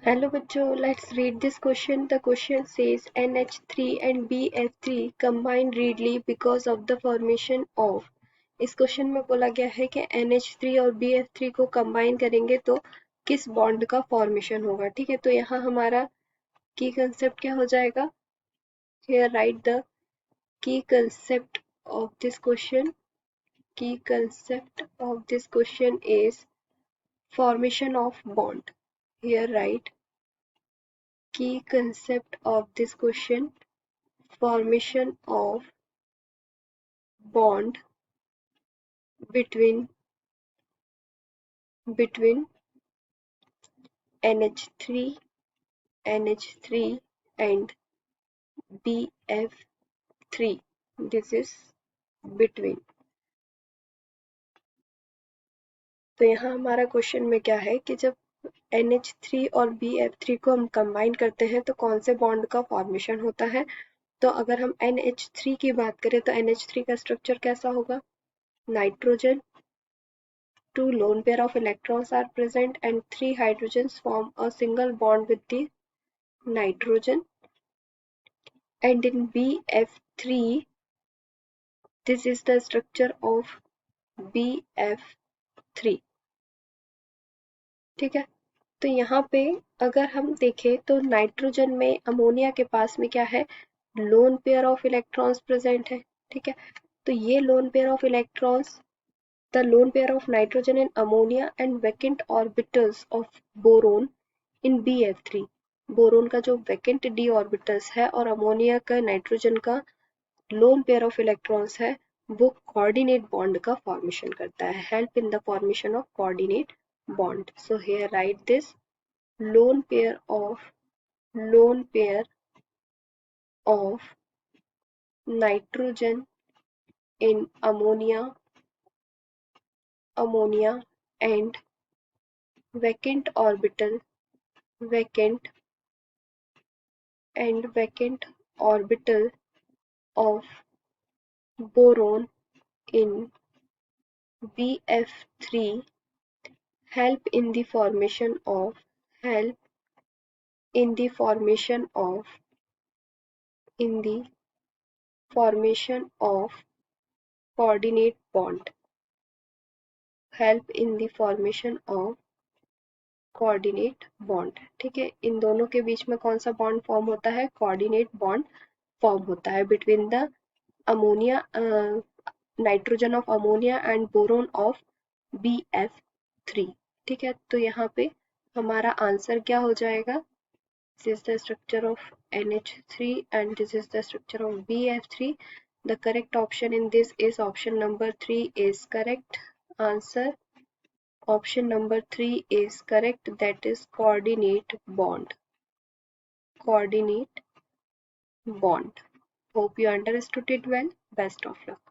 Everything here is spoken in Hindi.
Hello बच्चों, let's read this question. The question says NH3 and BF3 combine readily because of the formation of. इस क्वेश्चन में बोला गया है कि NH3 और BF3 को कंबाइन करेंगे तो किस बॉन्ड का फॉर्मेशन होगा। ठीक है, तो यहाँ हमारा की कंसेप्ट क्या हो जाएगा। Here write the key concept of this question. Key concept of this question is formation of bond. Here write key concept of this question, formation of bond between NH3 and BF3. This is between. तो यहाँ हमारा क्वेश्चन में क्या है कि जब NH3 और BF3 को हम कंबाइन करते हैं तो कौन से बॉन्ड का फॉर्मेशन होता है। तो अगर हम NH3 की बात करें तो NH3 का स्ट्रक्चर कैसा होगा। Nitrogen, 2 lone pair of electrons are present and 3 hydrogens form a single bond with the nitrogen. And in BF3, this is the structure of BF3. ठीक है, तो यहाँ पे अगर हम देखें तो नाइट्रोजन में अमोनिया के पास में क्या है, lone pair of electrons present है। ठीक है, तो ये lone pair of electrons, the lone pair of nitrogen in ammonia and vacant orbitals of boron in BF3. Boron का जो वैकेंट डी ऑर्बिटल्स है और अमोनिया का नाइट्रोजन का लोन पेयर ऑफ इलेक्ट्रॉन्स है, वो कोऑर्डिनेट बॉन्ड का फॉर्मेशन करता है, help in the formation of coordinate bond. So here right this lone pair of nitrogen in ammonia and vacant orbital of boron in BF3 help in the formation of coordinate bond, help in the formation of coordinate bond. ठीक है, इन दोनों के बीच में कौन सा बॉन्ड फॉर्म होता है, कोऑर्डिनेट बॉन्ड फॉर्म होता है between the ammonia, nitrogen of ammonia and boron of BF3। ठीक है, तो यहाँ पे हमारा आंसर क्या हो जाएगा, this is the structure of NH3 and this is the structure of BF3. The correct option in this is option number 3 is correct answer. Option number 3 is correct, that is coordinate bond. Hope you understood it well. Best of luck.